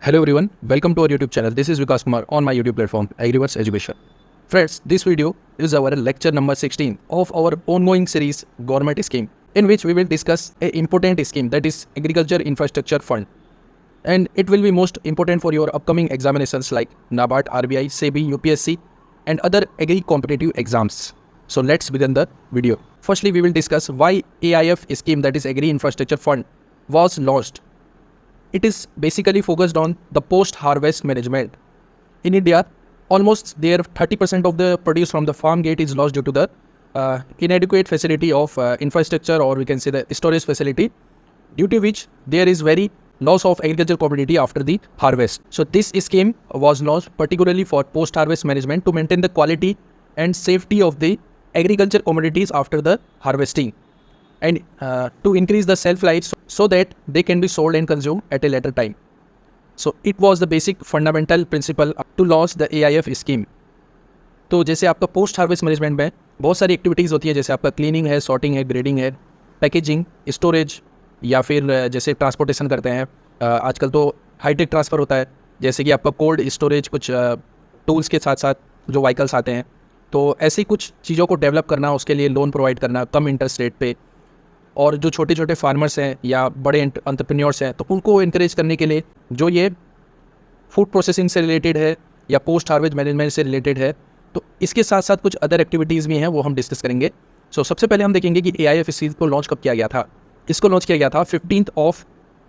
Hello everyone, welcome to our YouTube channel. This is Vikas Kumar on my YouTube platform, Agriverse Education. Friends, this video is our lecture number 16 of our ongoing series Government Scheme, in which we will discuss an important scheme, that is Agriculture Infrastructure Fund. And it will be most important for your upcoming examinations like NABARD, RBI, SEBI, UPSC and other agri competitive exams. So let's begin the video. Firstly, we will discuss why AIF scheme, that is Agri Infrastructure Fund, was launched. It is basically focused on the post-harvest management. In India, almost 30% of the produce from the farm gate is lost due to the inadequate facility of infrastructure, or we can say the storage facility, due to which there is very loss of agricultural commodity after the harvest. So this scheme was launched particularly for post-harvest management to maintain the quality and safety of the agriculture commodities after the harvesting, and to increase the shelf life so that they can be sold and consumed at a later time. So it was the basic fundamental principle to launch the AIF scheme. तो जैसे आपका post harvest management में बहुत सारी activities होती है, जैसे आपका क्लीनिंग है, सॉर्टिंग है, ग्रेडिंग है, पैकेजिंग, स्टोरेज, या फिर जैसे ट्रांसपोर्टेशन करते हैं। आजकल तो हाईटेक ट्रांसफ़र होता है, जैसे कि आपका कोल्ड स्टोरेज, कुछ टूल्स के साथ साथ जो व्हीकल्स आते हैं, तो ऐसी कुछ चीज़ों को डेवलप करना, उसके लिए लोन प्रोवाइड करना कम इंटरेस्ट रेट पे, और जो छोटे छोटे फार्मर्स हैं या बड़े एंटरप्रेन्योर्स हैं तो उनको इनकरेज करने के लिए जो ये फूड प्रोसेसिंग से रिलेटेड है या पोस्ट हार्वेस्ट मैनेजमेंट से रिलेटेड है, तो इसके साथ साथ कुछ अदर एक्टिविटीज़ भी हैं, वो हम डिस्कस करेंगे। सो सबसे पहले हम देखेंगे कि AIF चीज़ को लॉन्च कब किया गया था। इसको लॉन्च किया गया था 15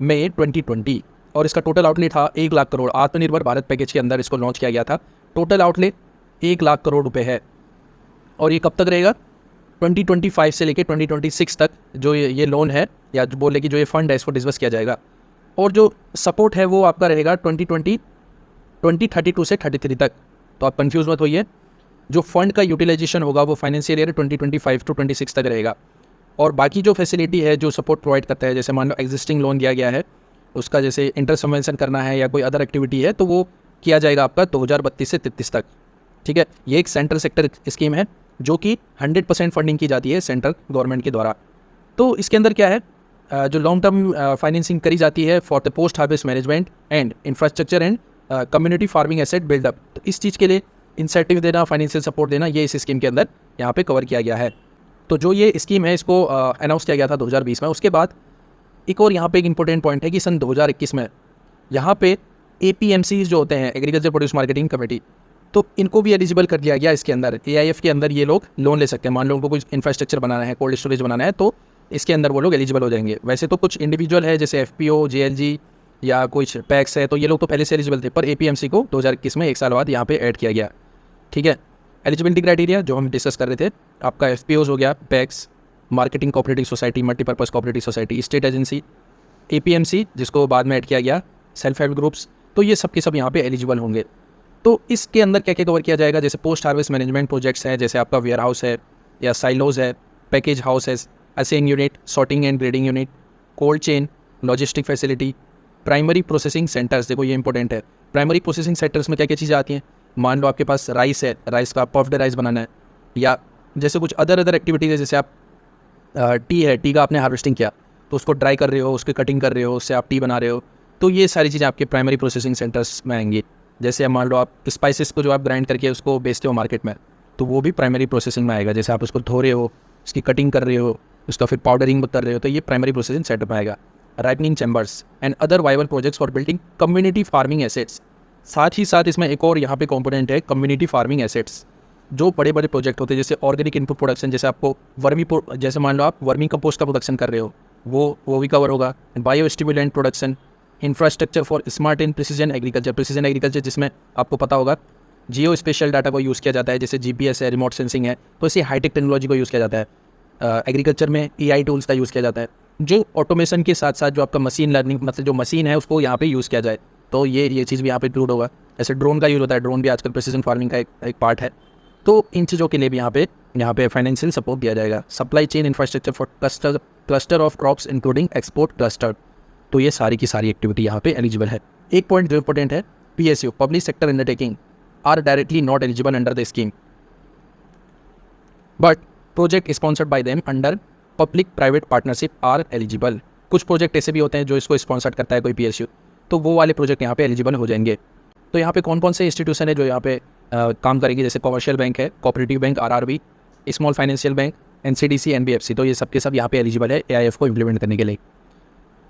मई 2020 और इसका टोटल आउटले था 1 लाख करोड़। आत्मनिर्भर भारत पैकेज के अंदर इसको लॉन्च किया गया था। टोटल आउटले 1 लाख करोड़ रुपये है और ये कब तक रहेगा? 2025 से लेकर 2026 तक जो ये लोन है, या जो बोले कि जो ये फंड है, इसको डिस्बर्स किया जाएगा। और जो सपोर्ट है वो आपका रहेगा 2032 से 33 तक। तो आप कंफ्यूज मत होइए, जो फंड का यूटिलाइजेशन होगा वो फाइनेंशियल ईयर 2025 टू 26 तक रहेगा। और बाकी जो फैसिलिटी है, जो सपोर्ट प्रोवाइड करता है, जैसे मान लो एग्जिस्टिंग लोन दिया गया है, उसका जैसे इंटरेस्ट सबवेंशन करना है या कोई अदर एक्टिविटी है, तो वो किया जाएगा आपका 2032 से 33 तक। ठीक है, ये एक सेंट्रल सेक्टर स्कीम है जो कि 100% फंडिंग की जाती है सेंट्रल गवर्नमेंट के द्वारा। तो इसके अंदर क्या है, जो लॉन्ग टर्म फाइनेंसिंग करी जाती है for the post harvest management and infrastructure and community farming asset build up. तो इस चीज़ के लिए इंसेंटिव देना, फाइनेंशियल सपोर्ट देना, ये इस स्कीम के अंदर यहाँ पे कवर किया गया है। तो जो ये स्कीम है, इसको अनाउंस किया गया था 2020 में। उसके बाद एक और यहाँ पे एक इंपॉर्टेंट पॉइंट है कि सन 2021 में यहाँ पे APMCs जो होते हैं, एग्रीकल्चर प्रोड्यूस मार्केटिंग कमेटी, तो इनको भी एलिजिबल कर दिया गया इसके अंदर। AIF के अंदर ये लोग लोन ले सकते हैं। मान लो उनको कुछ इंफ्रास्ट्रक्चर बनाना है, कोल्ड स्टोरेज बनाना है, तो इसके अंदर वो लोग एलिजिबल हो जाएंगे। वैसे तो कुछ इंडिविजुअल है जैसे FPO, JLG या कुछ पैक्स है, तो ये लोग तो पहले से एलिजिबल थे, पर APMC को 2021 में 1 साल बाद यहाँ पे ऐड किया गया। ठीक है, एलिजिबिलिटी क्राइटेरिया जो हम डिस्कस कर रहे थे, आपका FPOs हो गया, PACS, marketing cooperative society, multipurpose cooperative society, state agency, APMC जिसको बाद में ऐड किया गया, सेल्फ हेल्प ग्रुप्स, तो ये सब के सब यहाँ पे एलिजिबल होंगे। तो इसके अंदर क्या क्या कवर किया जाएगा, जैसे पोस्ट हार्वेस्ट मैनेजमेंट प्रोजेक्ट्स हैं, जैसे आपका वेयर हाउस है या साइलोज है, पैकेज हाउस है, assaying unit, sorting and grading unit, cold chain, logistic facility, primary processing centres. देखो ये इंपॉर्टेंट है, प्राइमरी प्रोसेसिंग सेंटर्स में क्या क्या चीज़ें आती हैं। मान लो आपके पास राइस है, राइस का पफ्ड राइस बनाना है, या जैसे कुछ अदर एक्टिविटीज़ है, जैसे आप टी है, टी का आपने हार्वेस्टिंग किया तो उसको ड्राई कर रहे हो, उसकी कटिंग कर रहे हो, उससे आप टी बना रहे हो, तो ये सारी चीज़ें आपके प्राइमरी प्रोसेसिंग सेंटर्स में आएंगी। जैसे मान लो आप स्पाइसेस को जो आप ग्राइंड करके उसको बेचते हो मार्केट में, तो वो भी प्राइमरी प्रोसेसिंग में आएगा। जैसे आप उसको धो रहे हो, उसकी कटिंग कर रहे हो, उसका फिर पाउडरिंग कर रहे हो, तो ये प्राइमरी प्रोसेसिंग सेटअप में आएगा। Ripening chambers and other viable projects for building community farming assets. साथ ही साथ इसमें एक और यहाँ पे कंपोनेंट है कम्युनिटी फार्मिंग एसेट्स। जो बड़े बड़े प्रोजेक्ट होते हैं, जैसे ऑर्गेनिक इनपुट प्रोडक्शन, जैसे आपको जैसे मान लो आप वर्मी कंपोस्ट का प्रोडक्शन कर रहे हो, वो भी कवर होगा। Bio stimulant production, infrastructure for smart and precision agriculture. Precision agriculture जिसमें आपको पता होगा जियो स्पेशल डाटा को यूज़ किया जाता है, जैसे GPS है, रिमोट सेंसिंग है, तो इसी हाईटेक टेक्नोलॉजी को यूज़ किया जाता है। एग्रीकल्चर में AI टूल्स का यूज़ किया जाता है, जो ऑटोमेशन के साथ साथ जो आपका मशीन लर्निंग, मतलब जो मशीन है उसको यहाँ पे यूज़ किया जाए, तो ये चीज़ भी यहाँ पे इंक्लूड होगा। ऐसे ड्रोन का यूज़ होता है, ड्रोन भी आजकल प्रिसीजन फार्मिंग का एक पार्ट है। तो इन चीज़ों के लिए भी यहाँ पे फाइनेंशियल सपोर्ट दिया जाएगा। Supply chain infrastructure for cluster of crops including export cluster, तो ये सारी की सारी एक्टिविटी यहाँ पे एलिजिबल है। एक पॉइंट जो इंपॉर्टेंट है, PSU public sector undertaking are directly not eligible under the scheme, but project sponsored by them under public private partnership are eligible. कुछ प्रोजेक्ट ऐसे भी होते हैं जो इसको स्पॉन्सर करता है कोई PSU, तो वो वाले प्रोजेक्ट यहाँ पे एलिजिबल हो जाएंगे। तो यहाँ पे कौन कौन से इंस्टीट्यूशन है जो यहाँ पे काम करेंगे, जैसे कमर्शियल बैंक है, cooperative bank RRB, small financial bank, NCDC, NBFC, तो ये सबके सब यहाँ पे एलिजिबल है एआईएफ को इम्प्लीमेंट करने के लिए।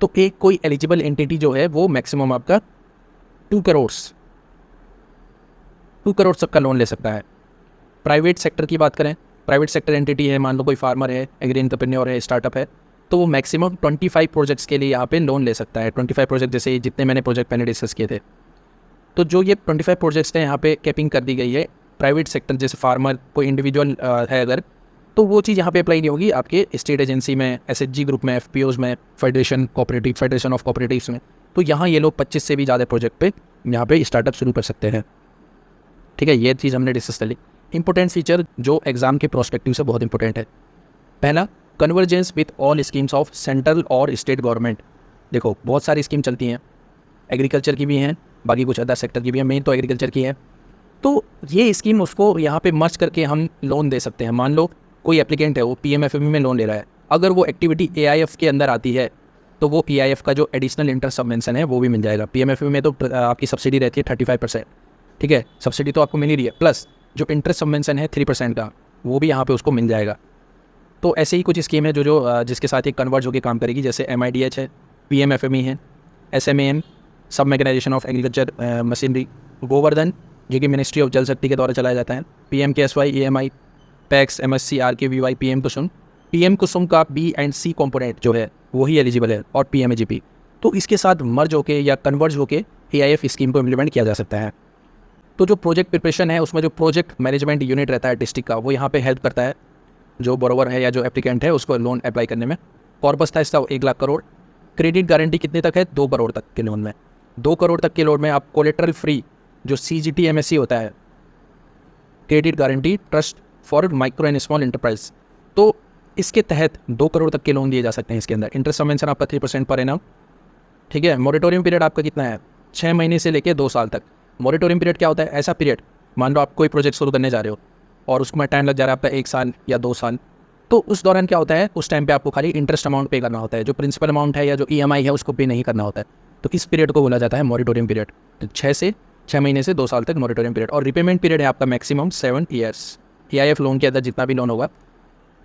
तो एक कोई एलिजिबल एंटिटी जो है वो मैक्सिमम आपका 2 करोड़ तक का लोन ले सकता है। प्राइवेट सेक्टर की बात करें, प्राइवेट सेक्टर एंटिटी है, मान लो कोई फार्मर है, एग्री एंटरप्रेन्योर है, स्टार्टअप है, तो वो मैक्सिमम 25 प्रोजेक्ट्स के लिए यहाँ पे लोन ले सकता है। 25 प्रोजेक्ट, जैसे जितने मैंने प्रोजेक्ट पहले डिस्कस किए थे, तो जो ये 25 प्रोजेक्ट्स हैं यहाँ पे कैपिंग कर दी गई है। प्राइवेट सेक्टर जैसे फार्मर, कोई इंडिविजुअल है अगर, तो वो चीज़ यहाँ पे अप्लाई नहीं होगी आपके स्टेट एजेंसी में, एसएचजी ग्रुप में, एफपीओज़ में, फेडरेशन ऑफ कोऑपरेटिव्स में। तो यहाँ ये लोग 25 से भी ज़्यादा प्रोजेक्ट पे यहाँ पे स्टार्टअप शुरू कर सकते हैं। ठीक है, ये चीज़ हमने डिस्कस कर ली। इंपॉर्टेंट फीचर जो एग्जाम के प्रोस्पेक्टिव से बहुत इंपॉर्टेंट है, पहला, convergence with all schemes of central और स्टेट गवर्नमेंट। देखो बहुत सारी स्कीम चलती हैं, एग्रीकल्चर की भी हैं, बाकी कुछ अदर सेक्टर की भी है, मेन तो एग्रीकल्चर की है। तो ये स्कीम उसको यहाँ पे मर्ज करके हम लोन दे सकते हैं। मान लो कोई एप्लीकेंट है, वो पीएमएफएमई में लोन ले रहा है, अगर वो एक्टिविटी एआईएफ के अंदर आती है तो वो एआईएफ का जो एडिशनल इंटरेस्ट सबवेंशन है वो भी मिल जाएगा। पीएमएफएमई में तो आपकी सब्सिडी रहती है 35%, ठीक है, सब्सिडी तो आपको मिल ही रही है, प्लस जो इंटरेस्ट सबवेंशन है 3% का, वो भी यहाँ पे उसको मिल जाएगा। तो ऐसे ही कुछ स्कीम है जो जिसके साथ ये कन्वर्ज होकर काम करेगी, जैसे MIDH है, पीएमएफएमई है, SMAM, सब mechanisation of agriculture machinery, Govardhan जो कि मिनिस्ट्री ऑफ जल शक्ति के द्वारा चलाया जाता है, PMKSY, EMI, PACS, MSC, RKVY, PM कुसुम का B एंड C कॉम्पोनेंट जो है वही एलिजिबल है, और PMAGP। तो इसके साथ मर्ज होके या कन्वर्ज होके AIF स्कीम को इम्प्लीमेंट किया जा सकता है। तो जो प्रोजेक्ट प्रिपरेशन है उसमें जो प्रोजेक्ट मैनेजमेंट यूनिट रहता है डिस्ट्रिक्ट का, वो यहाँ पे हेल्प करता है जो बोरोवर है या जो एप्लीकेंट है उसको लोन अप्लाई करने में। कॉर्पस था इसका 1 लाख करोड़। क्रेडिट गारंटी कितने तक है? 2 करोड़ तक के लोन में। 2 करोड़ तक के लोन में आप कोलेटरल फ्री जो CGT MSC होता है, credit guarantee trust for micro and small enterprise, तो इसके तहत 2 करोड़ तक के लोन दिए जा सकते हैं। इसके अंदर इंटरेस्ट सबवेंशन आपका 3% पर एनम, ठीक है। मोरेटोरियम पीरियड आपका कितना है? 6 महीने से लेकर 2 साल तक। मोरेटोरियम पीरियड क्या होता है? ऐसा पीरियड, मान लो आप कोई प्रोजेक्ट शुरू करने जा रहे हो और उसमें टाइम लग जा रहा है आपका 1 साल या 2 साल, तो उस दौरान क्या होता है, उस टाइम पे आपको खाली इंटरेस्ट अमाउंट पे करना होता है, जो प्रिंसिपल अमाउंट है या जो EMI है उसको पे नहीं करना होता है। तो इस पीरियड को बोला जाता है मोरेटोरियम पीरियड। तो 6 महीने से 2 साल तक मोरेटोरियम पीरियड। और रिपेमेंट पीरियड है आपका मैक्सिमम 7 ईयर्स। AIF लोन के अंदर जितना भी लोन होगा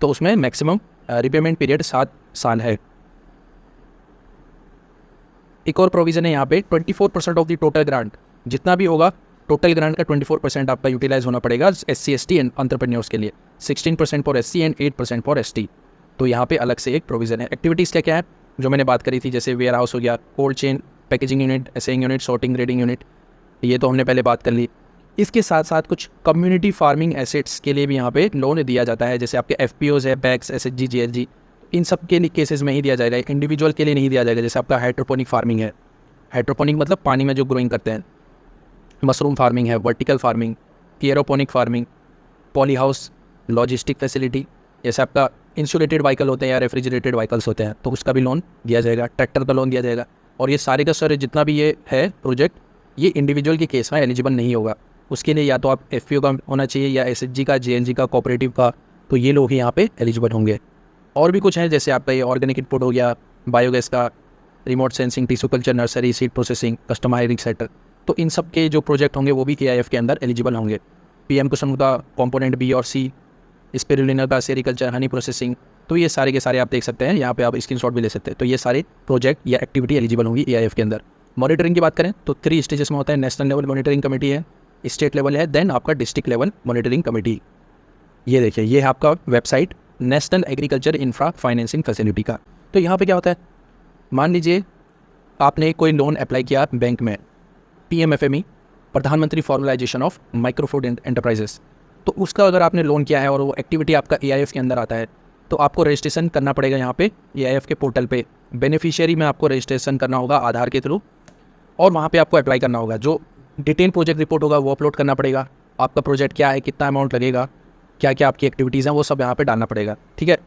तो उसमें मैक्सिमम रिपेमेंट पीरियड 7 साल है। एक और प्रोविजन है यहाँ पे, 24% ऑफ द टोटल ग्रांट, जितना भी होगा टोटल ग्रांट का 24% आपका यूटिलाइज होना पड़ेगा SC ST एंड एंटरप्रेन्योर्स के लिए, 16% for SC and 8% for ST। तो यहाँ पे अलग से एक प्रोविजन है। एक्टिविटीज़ क्या क्या है जो मैंने बात करी थी, जैसे वेयर हाउस हो गया, cold chain, packaging unit, assaying unit, sorting grading unit, ये तो हमने पहले बात कर ली। इसके साथ साथ कुछ कम्युनिटी फार्मिंग एसेट्स के लिए भी यहाँ पे लोन दिया जाता है, जैसे आपके FPOs है, पैक्स, SHG, GLG, इन सब के केसेस में ही दिया जाएगा, इंडिविजुअल के लिए नहीं दिया जाएगा। जैसे आपका हाइड्रोपोनिक फार्मिंग है, हाइड्रोपोनिक मतलब पानी में जो ग्रोइंग करते हैं, मशरूम फार्मिंग है, vertical farming, aeroponic farming, poly house, logistic facility, जैसे आपका इंसुलेटेड व्हीकल होते हैं या रेफ्रिजरेटेड व्हीकल्स होते हैं तो उसका भी लोन दिया जाएगा, ट्रैक्टर का लोन दिया जाएगा। और ये सारे का सारे जितना भी ये है प्रोजेक्ट, ये इंडिविजुअल के केस में एलिजिबल नहीं होगा। उसके लिए या तो आप FPO का होना चाहिए या SHG का, GLG का, कोऑपरेटिव का, तो ये लोग ही यहाँ पे एलिजिबल होंगे। और भी कुछ हैं, जैसे आपका ये ऑर्गेनिक इनपुट हो गया, बायोगैस का, remote sensing, tissue culture, nursery, seed processing, customising sector, तो इन सब के जो प्रोजेक्ट होंगे वो भी AIF के अंदर एलिजिबल होंगे। PM कुसुम का कॉम्पोनेंट B और C, स्पिरुलिना का सेरिकल्चर, हनी प्रोसेसिंग, तो ये सारे के सारे आप देख सकते हैं, यहाँ पे आप स्क्रीनशॉट भी ले सकते हैं। तो ये सारे प्रोजेक्ट या एक्टिविटी एलिजिबल होंगी AIF के अंदर। मॉनिटरिंग की बात करें तो 3 स्टेजेस में होता है। नेशनल लेवल मॉनिटरिंग कमेटी है, स्टेट लेवल है, देन आपका डिस्ट्रिक्ट लेवल मॉनिटरिंग कमेटी। ये देखिए, ये है आपका website national agriculture infra financing facility का। तो यहाँ पे क्या होता है, मान लीजिए आपने कोई लोन अप्लाई किया बैंक में, PMFME, प्रधानमंत्री formalisation of micro food enterprises, तो उसका अगर आपने लोन किया है और वो एक्टिविटी आपका AIF के अंदर आता है तो आपको रजिस्ट्रेशन करना पड़ेगा यहाँ पे AIF के पोर्टल पे। बेनिफिशियरी में आपको रजिस्ट्रेशन करना होगा आधार के थ्रू, और वहाँ पे आपको अप्लाई करना होगा। जो डिटेल प्रोजेक्ट रिपोर्ट होगा वो अपलोड करना पड़ेगा, आपका प्रोजेक्ट क्या है, कितना अमाउंट लगेगा, क्या क्या आपकी एक्टिविटीज़ हैं, वो सब यहाँ पे डालना पड़ेगा, ठीक है।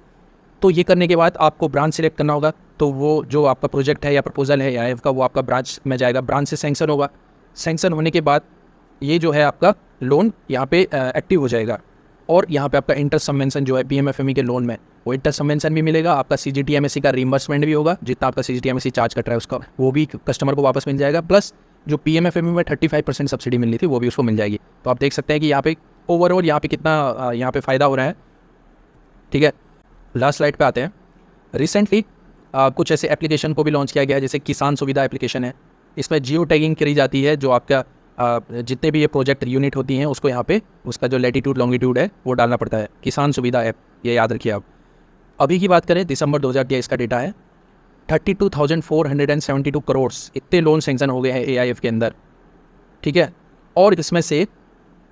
तो ये करने के बाद आपको ब्रांच सिलेक्ट करना होगा। तो वो जो आपका प्रोजेक्ट है या प्रपोजल है AIF का, वो आपका ब्रांच में जाएगा, ब्रांच से सैंक्शन होगा। सैंक्शन होने के बाद ये जो है आपका लोन यहाँ पे एक्टिव हो जाएगा। और यहाँ पे आपका इंटरेस्ट सबवेंशन जो है पीएमएफएमई के लोन में, वो इंटरेस्ट सबवेंशन भी मिलेगा, आपका सीजीटीएमएससी का रीइंबर्समेंट भी होगा, जितना आपका सीजीटीएमएससी चार्ज कट रहा है उसका वो भी कस्टमर को वापस मिल जाएगा, प्लस जो पीएमएफएमई में 35% सब्सिडी मिलनी थी वो भी उसको मिल जाएगी। तो आप देख सकते हैं कि यहाँ पे ओवरऑल यहाँ पे कितना यहाँ पे फ़ायदा हो रहा है। ठीक है, लास्ट स्लाइड पे आते हैं। रिसेंटली कुछ ऐसे एप्लीकेशन को भी लॉन्च किया गया है, जैसे किसान सुविधा एप्लीकेशन है। इसमें जियो टैगिंग करी जाती है, जो आपका जितने भी ये प्रोजेक्ट यूनिट होती हैं उसको यहाँ पे उसका जो लैटिट्यूड लॉन्गिट्यूड है वो डालना पड़ता है। किसान सुविधा ऐप, ये याद रखिए आप। अभी की बात करें दिसंबर 2023 का डेटा है, 32,472 करोड़ इतने लोन सेंक्शन हो गए हैं AIF के अंदर। ठीक है, और इसमें से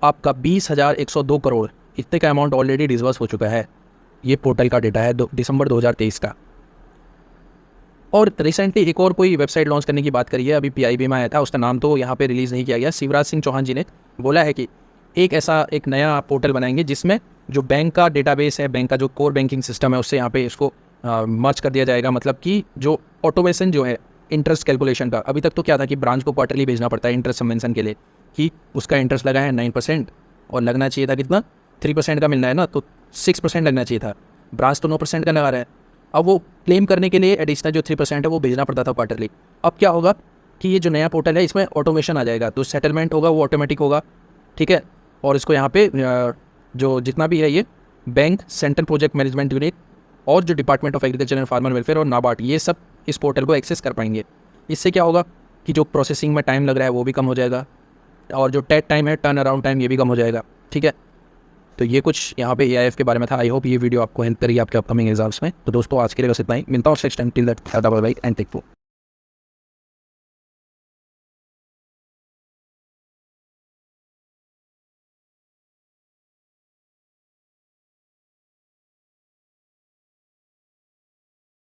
आपका 20,102 करोड़ इतने का अमाउंट ऑलरेडी डिसबर्स हो चुका है। ये पोर्टल का डेटा है दिसंबर 2023 का। और रिसेंटली एक और कोई वेबसाइट लॉन्च करने की बात करी है, अभी PIB में आया था, उसका नाम तो यहाँ पे रिलीज़ नहीं किया गया। शिवराज सिंह चौहान जी ने बोला है कि एक नया पोर्टल बनाएंगे जिसमें जो बैंक का डेटाबेस है, बैंक का जो कोर बैंकिंग सिस्टम है, उससे यहाँ पे इसको मर्ज कर दिया जाएगा। मतलब कि जो ऑटोमेशन जो है इंटरेस्ट कैलकुलेशन का, अभी तक तो क्या था कि ब्रांच को क्वार्टरली भेजना पड़ता है इंटरेस्ट सबवेंशन के लिए, कि उसका इंटरेस्ट लगा है 9% और लगना चाहिए था कितना 3% का मिलना है ना, तो 6% लगना चाहिए था। ब्रांच तो 9% का लगा रहा है। अब वो क्लेम करने के लिए एडिशनल जो 3% है वो भेजना पड़ता था क्वार्टरली। अब क्या होगा कि ये जो नया पोर्टल है इसमें ऑटोमेशन आ जाएगा, तो सेटलमेंट होगा वो ऑटोमेटिक होगा। ठीक है, और इसको यहाँ पे जो जितना भी है ये bank, central project management unit और जो department of agriculture and farmer welfare और नाबार्ड, ये सब इस पोर्टल को एक्सेस कर पाएंगे। इससे क्या होगा कि जो प्रोसेसिंग में टाइम लग रहा है वो भी कम हो जाएगा, और जो टेक टाइम है, टर्न अराउंड टाइम, ये भी कम हो जाएगा। ठीक है, तो ये कुछ यहाँ पे AIF के बारे में था। आई होप ये वीडियो आपको हेल्प करेगी आपके अपकमिंग एग्जाम्स में। तो दोस्तों आज के लिए बस इतना ही, मिलता हूँ next time. Till that, bye bye and take care.